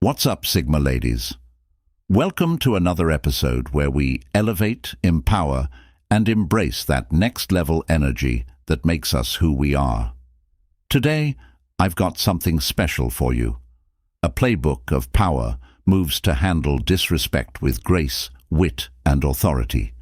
What's up, Sigma ladies? Welcome to another episode where we elevate, empower, and embrace that next-level energy that makes us who we are. Today, I've got something special for you. A playbook of power moves to handle disrespect with grace, wit, and authority.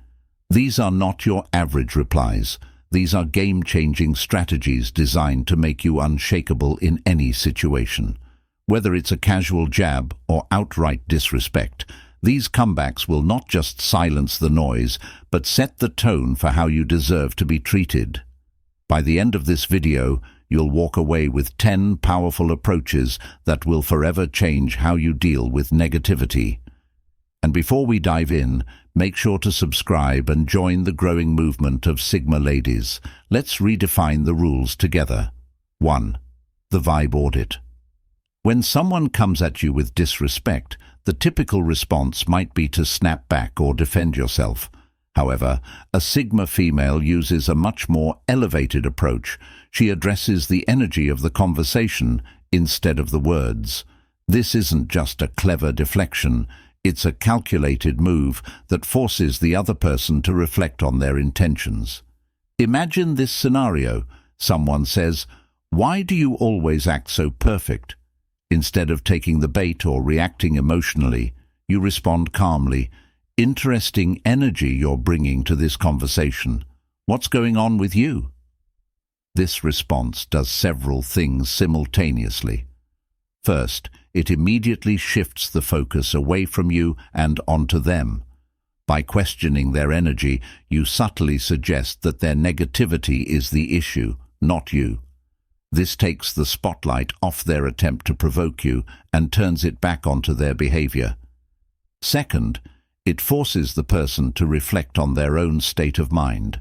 These are not your average replies. These are game-changing strategies designed to make you unshakable in any situation. Whether it's a casual jab or outright disrespect, these comebacks will not just silence the noise, but set the tone for how you deserve to be treated. By the end of this video, you'll walk away with 10 powerful approaches that will forever change how you deal with negativity. And before we dive in, make sure to subscribe and join the growing movement of Sigma ladies. Let's redefine the rules together. 1. The vibe audit. When someone comes at you with disrespect, the typical response might be to snap back or defend yourself. However, a Sigma female uses a much more elevated approach. She addresses the energy of the conversation instead of the words. This isn't just a clever deflection, it's a calculated move that forces the other person to reflect on their intentions. Imagine this scenario. Someone says, "Why do you always act so perfect?" Instead of taking the bait or reacting emotionally, you respond calmly. "Interesting energy you're bringing to this conversation. What's going on with you?" This response does several things simultaneously. First, it immediately shifts the focus away from you and onto them. By questioning their energy, you subtly suggest that their negativity is the issue, not you. This takes the spotlight off their attempt to provoke you and turns it back onto their behavior. Second, it forces the person to reflect on their own state of mind.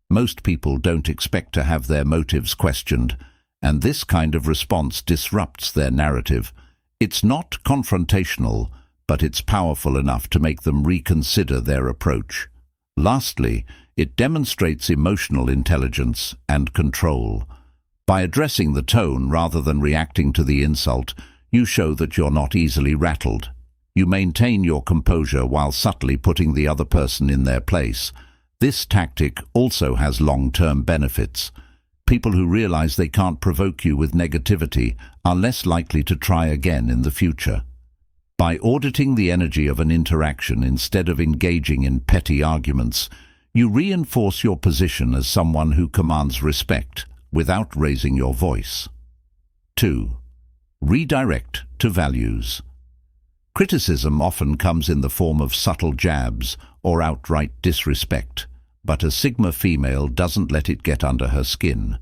Most people don't expect to have their motives questioned, and this kind of response disrupts their narrative. It's not confrontational, but it's powerful enough to make them reconsider their approach. Lastly, it demonstrates emotional intelligence and control. By addressing the tone rather than reacting to the insult, you show that you're not easily rattled. You maintain your composure while subtly putting the other person in their place. This tactic also has long-term benefits. People who realize they can't provoke you with negativity are less likely to try again in the future. By auditing the energy of an interaction instead of engaging in petty arguments, you reinforce your position as someone who commands respect without raising your voice. 2. Redirect to values. Criticism often comes in the form of subtle jabs or outright disrespect, but a Sigma female doesn't let it get under her skin.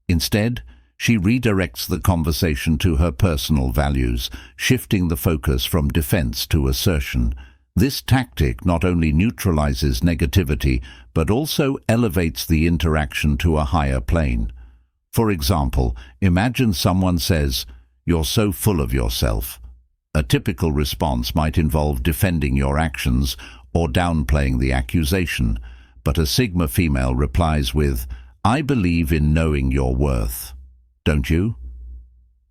Instead, she redirects the conversation to her personal values, shifting the focus from defense to assertion. This tactic not only neutralizes negativity, but also elevates the interaction to a higher plane. For example, imagine someone says, "You're so full of yourself." A typical response might involve defending your actions or downplaying the accusation, but a Sigma female replies with, "I believe in knowing your worth. Don't you?"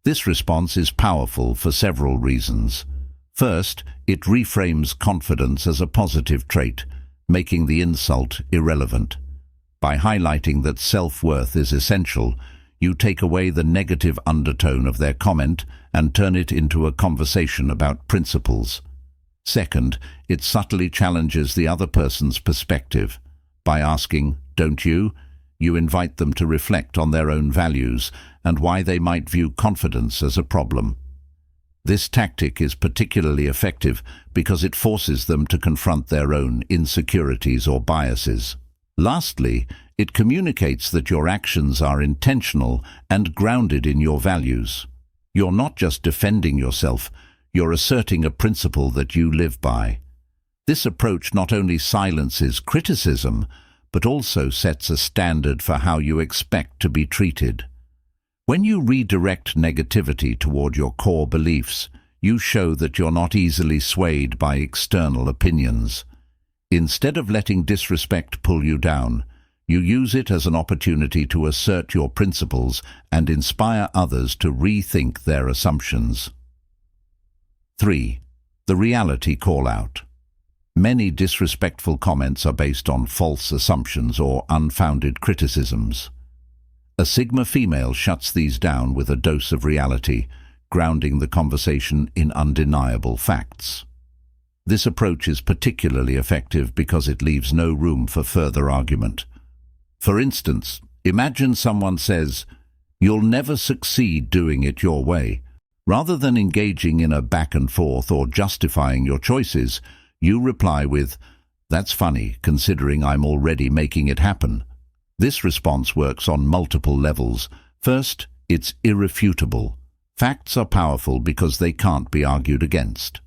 This response is powerful for several reasons. First, it reframes confidence as a positive trait, making the insult irrelevant. By highlighting that self-worth is essential, you take away the negative undertone of their comment and turn it into a conversation about principles. Second, it subtly challenges the other person's perspective. By asking, "Don't you?" you invite them to reflect on their own values and why they might view confidence as a problem. This tactic is particularly effective because it forces them to confront their own insecurities or biases. Lastly, it communicates that your actions are intentional and grounded in your values. You're not just defending yourself, you're asserting a principle that you live by. This approach not only silences criticism, but also sets a standard for how you expect to be treated. When you redirect negativity toward your core beliefs, you show that you're not easily swayed by external opinions. Instead of letting disrespect pull you down, you use it as an opportunity to assert your principles and inspire others to rethink their assumptions. 3. The reality call-out. Many disrespectful comments are based on false assumptions or unfounded criticisms. A Sigma female shuts these down with a dose of reality, grounding the conversation in undeniable facts. This approach is particularly effective because it leaves no room for further argument. For instance, imagine someone says, "You'll never succeed doing it your way." Rather than engaging in a back and forth or justifying your choices, you reply with, "That's funny, considering I'm already making it happen." This response works on multiple levels. First, it's irrefutable. Facts are powerful because they can't be argued against.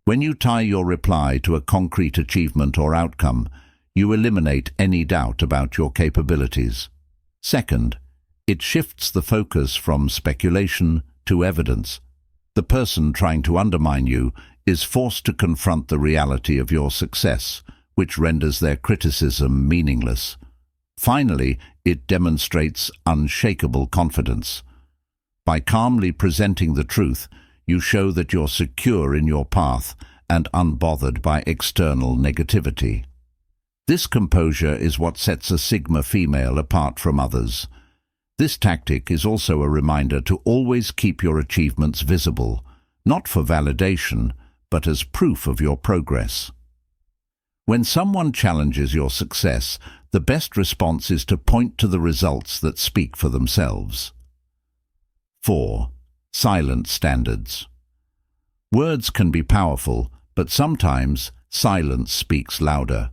When you tie your reply to a concrete achievement or outcome, you eliminate any doubt about your capabilities. Second, it shifts the focus from speculation to evidence. The person trying to undermine you is forced to confront the reality of your success, which renders their criticism meaningless. Finally, it demonstrates unshakable confidence. By calmly presenting the truth, you show that you're secure in your path and unbothered by external negativity. This composure is what sets a Sigma female apart from others. This tactic is also a reminder to always keep your achievements visible, not for validation, but as proof of your progress. When someone challenges your success, the best response is to point to the results that speak for themselves. 4. Silent standards. Words can be powerful, but sometimes silence speaks louder.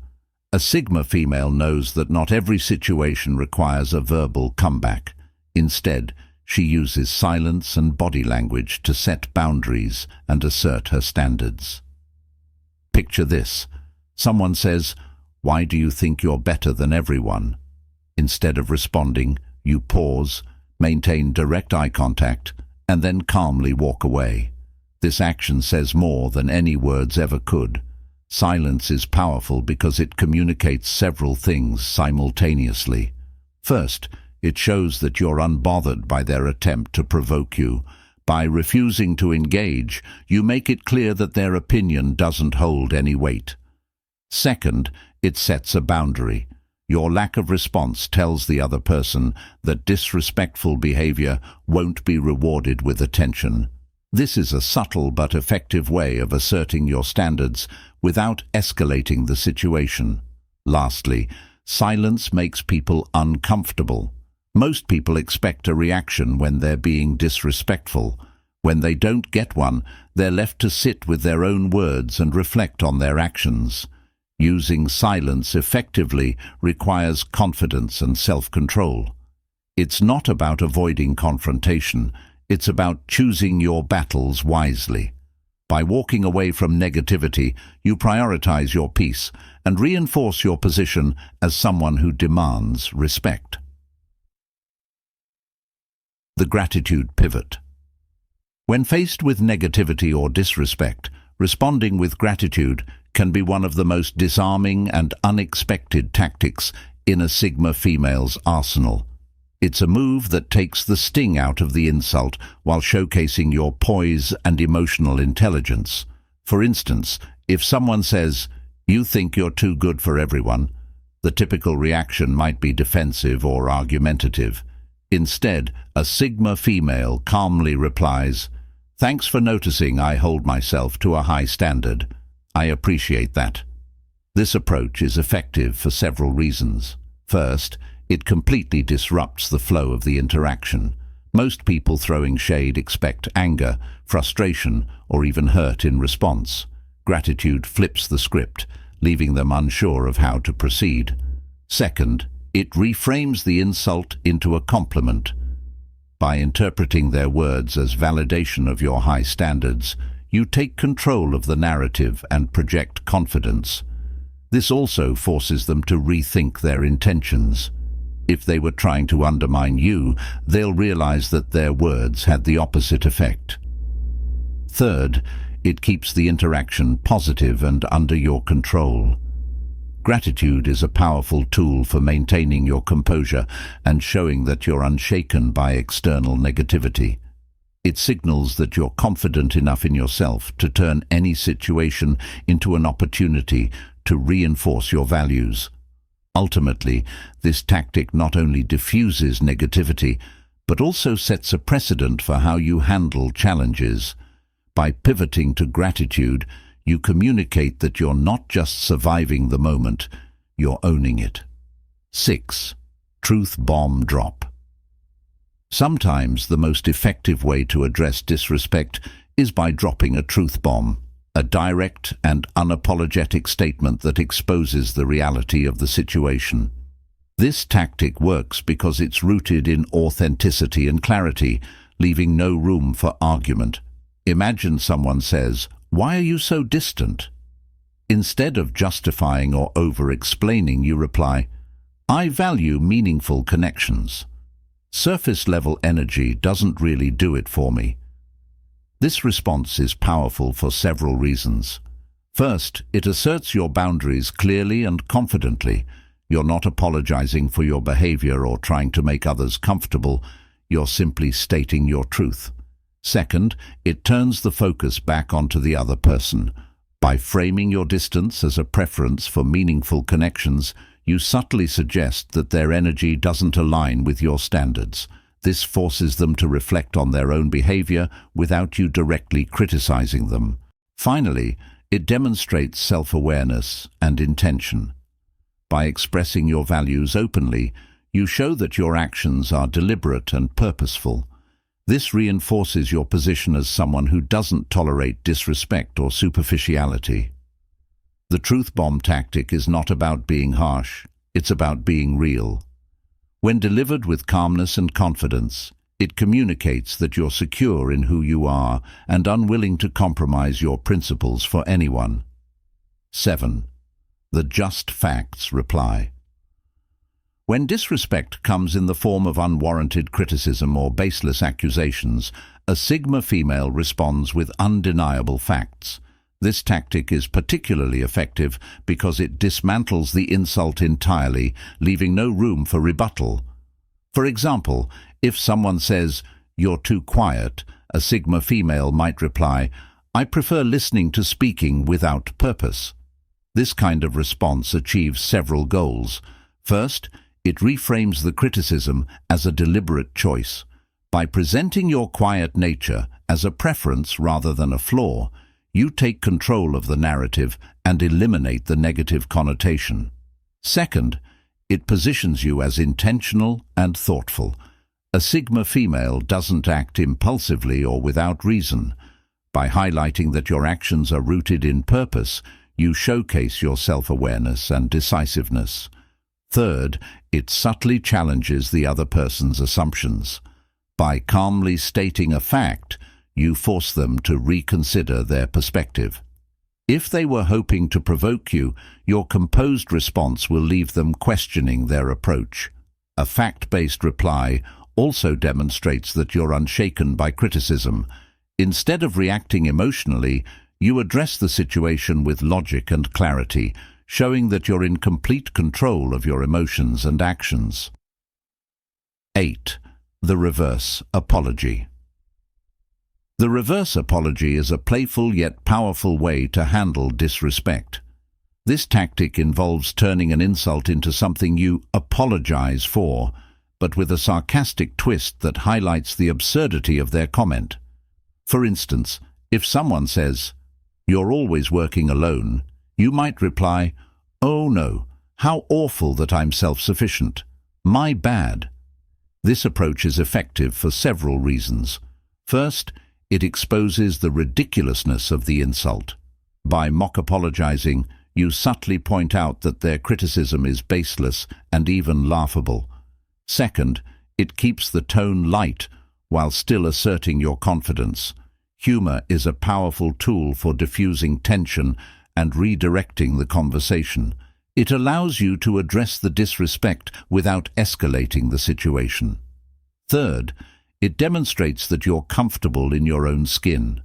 A Sigma female knows that not every situation requires a verbal comeback. Instead, she uses silence and body language to set boundaries and assert her standards. Picture this. Someone says, "Why do you think you're better than everyone?" Instead of responding, you pause, maintain direct eye contact, and then calmly walk away. This action says more than any words ever could. Silence is powerful because it communicates several things simultaneously. First, it shows that you're unbothered by their attempt to provoke you. By refusing to engage, you make it clear that their opinion doesn't hold any weight. Second, it sets a boundary. Your lack of response tells the other person that disrespectful behavior won't be rewarded with attention. This is a subtle but effective way of asserting your standards without escalating the situation. Lastly, silence makes people uncomfortable. Most people expect a reaction when they're being disrespectful. When they don't get one, they're left to sit with their own words and reflect on their actions. Using silence effectively requires confidence and self-control. It's not about avoiding confrontation, it's about choosing your battles wisely. By walking away from negativity, you prioritize your peace and reinforce your position as someone who demands respect. The gratitude pivot. When faced with negativity or disrespect, responding with gratitude can be one of the most disarming and unexpected tactics in a Sigma female's arsenal. It's a move that takes the sting out of the insult while showcasing your poise and emotional intelligence. For instance, if someone says, "You think you're too good for everyone," the typical reaction might be defensive or argumentative. Instead, a Sigma female calmly replies, "Thanks for noticing I hold myself to a high standard. I appreciate that." This approach is effective for several reasons. First, it completely disrupts the flow of the interaction. Most people throwing shade expect anger, frustration, or even hurt in response. Gratitude flips the script, leaving them unsure of how to proceed. Second, it reframes the insult into a compliment. By interpreting their words as validation of your high standards, you take control of the narrative and project confidence. This also forces them to rethink their intentions. If they were trying to undermine you, they'll realize that their words had the opposite effect. Third, it keeps the interaction positive and under your control. Gratitude is a powerful tool for maintaining your composure and showing that you're unshaken by external negativity. It signals that you're confident enough in yourself to turn any situation into an opportunity to reinforce your values. Ultimately, this tactic not only diffuses negativity, but also sets a precedent for how you handle challenges. By pivoting to gratitude, you communicate that you're not just surviving the moment, you're owning it. 6. Truth bomb drop. Sometimes the most effective way to address disrespect is by dropping a truth bomb, a direct and unapologetic statement that exposes the reality of the situation. This tactic works because it's rooted in authenticity and clarity, leaving no room for argument. Imagine someone says, "Why are you so distant?" Instead of justifying or over-explaining, you reply, "I value meaningful connections. Surface-level energy doesn't really do it for me." This response is powerful for several reasons. First, it asserts your boundaries clearly and confidently. You're not apologizing for your behavior or trying to make others comfortable. You're simply stating your truth. Second, it turns the focus back onto the other person. By framing your distance as a preference for meaningful connections, you subtly suggest that their energy doesn't align with your standards. This forces them to reflect on their own behavior without you directly criticizing them. Finally, it demonstrates self-awareness and intention. By expressing your values openly, you show that your actions are deliberate and purposeful. This reinforces your position as someone who doesn't tolerate disrespect or superficiality. The truth bomb tactic is not about being harsh, it's about being real. When delivered with calmness and confidence, it communicates that you're secure in who you are and unwilling to compromise your principles for anyone. 7. The just facts reply. When disrespect comes in the form of unwarranted criticism or baseless accusations, a Sigma female responds with undeniable facts. This tactic is particularly effective because it dismantles the insult entirely, leaving no room for rebuttal. For example, if someone says, "You're too quiet," a Sigma female might reply, "I prefer listening to speaking without purpose." This kind of response achieves several goals. First, it reframes the criticism as a deliberate choice. By presenting your quiet nature as a preference rather than a flaw, you take control of the narrative and eliminate the negative connotation. Second, it positions you as intentional and thoughtful. A Sigma female doesn't act impulsively or without reason. By highlighting that your actions are rooted in purpose, you showcase your self-awareness and decisiveness. Third, it subtly challenges the other person's assumptions. By calmly stating a fact, you force them to reconsider their perspective. If they were hoping to provoke you, your composed response will leave them questioning their approach. A fact-based reply also demonstrates that you're unshaken by criticism. Instead of reacting emotionally, you address the situation with logic and clarity, showing that you're in complete control of your emotions and actions. 8. The reverse apology. The reverse apology is a playful yet powerful way to handle disrespect. This tactic involves turning an insult into something you apologize for, but with a sarcastic twist that highlights the absurdity of their comment. For instance, if someone says, "You're always working alone," you might reply, "Oh no, how awful that I'm self-sufficient. My bad." This approach is effective for several reasons. First, it exposes the ridiculousness of the insult. By mock apologizing, you subtly point out that their criticism is baseless and even laughable. Second, it keeps the tone light while still asserting your confidence. Humor is a powerful tool for diffusing tension and redirecting the conversation. It allows you to address the disrespect without escalating the situation. Third, it demonstrates that you're comfortable in your own skin.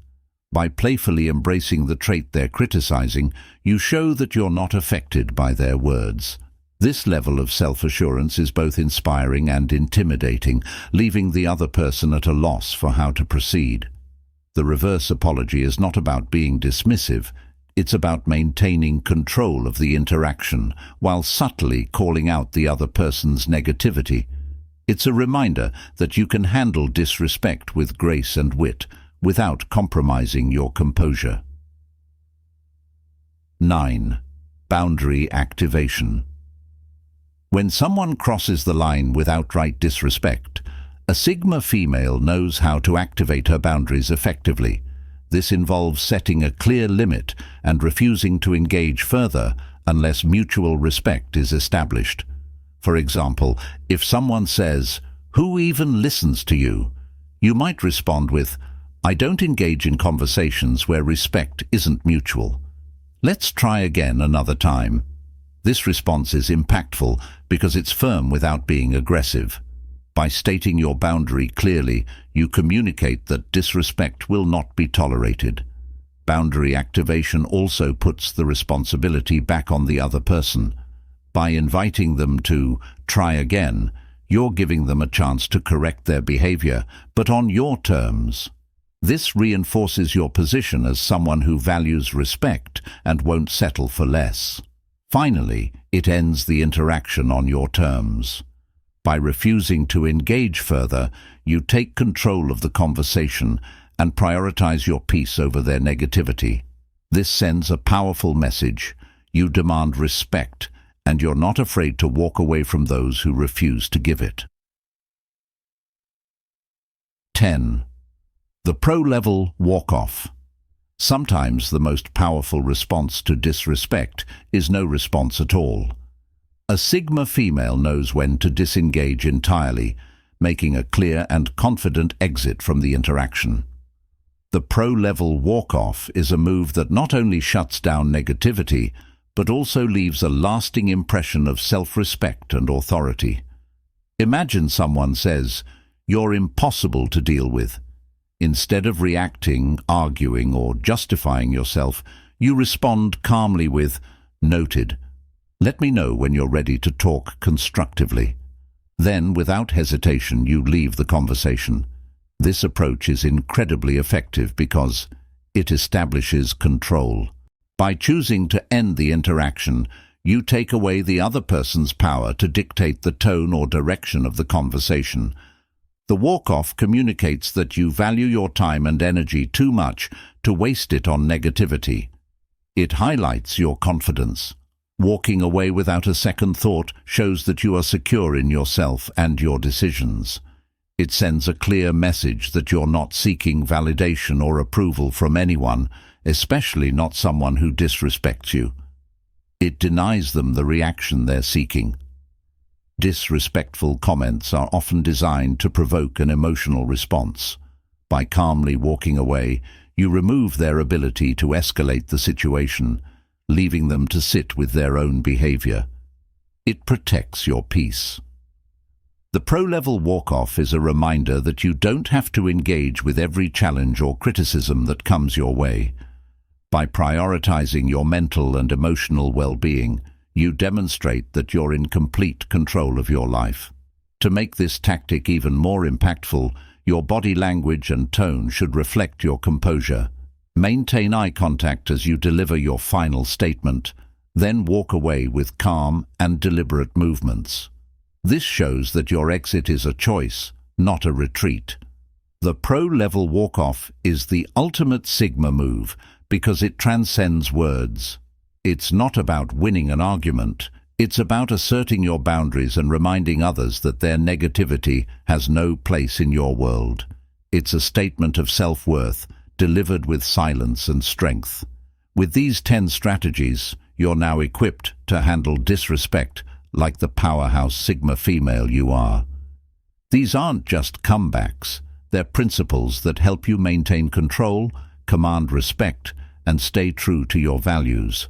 By playfully embracing the trait they're criticizing, you show that you're not affected by their words. This level of self-assurance is both inspiring and intimidating, leaving the other person at a loss for how to proceed. The reverse apology is not about being dismissive, it's about maintaining control of the interaction while subtly calling out the other person's negativity. It's a reminder that you can handle disrespect with grace and wit without compromising your composure. 9. Boundary activation. When someone crosses the line with outright disrespect, a Sigma female knows how to activate her boundaries effectively. This involves setting a clear limit and refusing to engage further unless mutual respect is established. For example, if someone says, "Who even listens to you?" you might respond with, "I don't engage in conversations where respect isn't mutual. Let's try again another time." This response is impactful because it's firm without being aggressive. By stating your boundary clearly, you communicate that disrespect will not be tolerated. Boundary activation also puts the responsibility back on the other person. By inviting them to try again, you're giving them a chance to correct their behavior, but on your terms. This reinforces your position as someone who values respect and won't settle for less. Finally, it ends the interaction on your terms. By refusing to engage further, you take control of the conversation and prioritize your peace over their negativity. This sends a powerful message. You demand respect, and you're not afraid to walk away from those who refuse to give it. 10. The pro-level walk-off. Sometimes the most powerful response to disrespect is no response at all. A Sigma female knows when to disengage entirely, making a clear and confident exit from the interaction. The pro-level walk-off is a move that not only shuts down negativity, but also leaves a lasting impression of self-respect and authority. Imagine someone says, "You're impossible to deal with." Instead of reacting, arguing, or justifying yourself, you respond calmly with, "Noted. Let me know when you're ready to talk constructively." Then, without hesitation, you leave the conversation. This approach is incredibly effective because it establishes control. By choosing to end the interaction, you take away the other person's power to dictate the tone or direction of the conversation. The walk-off communicates that you value your time and energy too much to waste it on negativity. It highlights your confidence. Walking away without a second thought shows that you are secure in yourself and your decisions. It sends a clear message that you're not seeking validation or approval from anyone, especially not someone who disrespects you. It denies them the reaction they're seeking. Disrespectful comments are often designed to provoke an emotional response. By calmly walking away, you remove their ability to escalate the situation, leaving them to sit with their own behavior. It protects your peace. The pro-level walk-off is a reminder that you don't have to engage with every challenge or criticism that comes your way. By prioritizing your mental and emotional well-being, you demonstrate that you're in complete control of your life. To make this tactic even more impactful, your body language and tone should reflect your composure. Maintain eye contact as you deliver your final statement, then walk away with calm and deliberate movements. This shows that your exit is a choice, not a retreat. The pro-level walk-off is the ultimate Sigma move because it transcends words. It's not about winning an argument. It's about asserting your boundaries and reminding others that their negativity has no place in your world. It's a statement of self-worth, delivered with silence and strength. With these 10 strategies, you're now equipped to handle disrespect like the powerhouse Sigma female you are. These aren't just comebacks. They're principles that help you maintain control, command respect, and stay true to your values.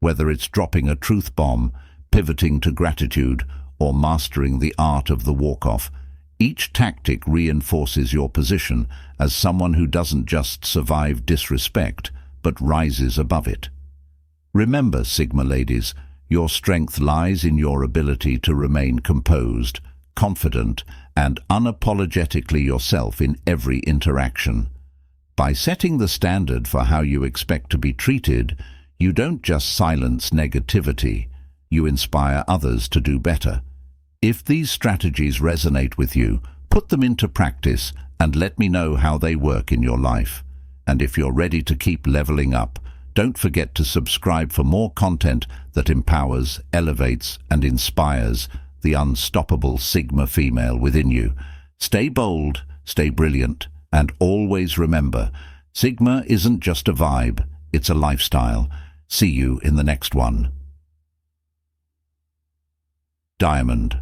Whether it's dropping a truth bomb, pivoting to gratitude, or mastering the art of the walk-off, each tactic reinforces your position as someone who doesn't just survive disrespect, but rises above it. Remember, Sigma ladies, Your strength lies in your ability to remain composed, confident, and unapologetically yourself in every interaction. By setting the standard for how you expect to be treated, you don't just silence negativity, you inspire others to do better. If these strategies resonate with you, put them into practice and let me know how they work in your life. And if you're ready to keep leveling up, don't forget to subscribe for more content that empowers, elevates, and inspires the unstoppable Sigma female within you. Stay bold, stay brilliant, and always remember, Sigma isn't just a vibe, it's a lifestyle. See you in the next one. Diamond.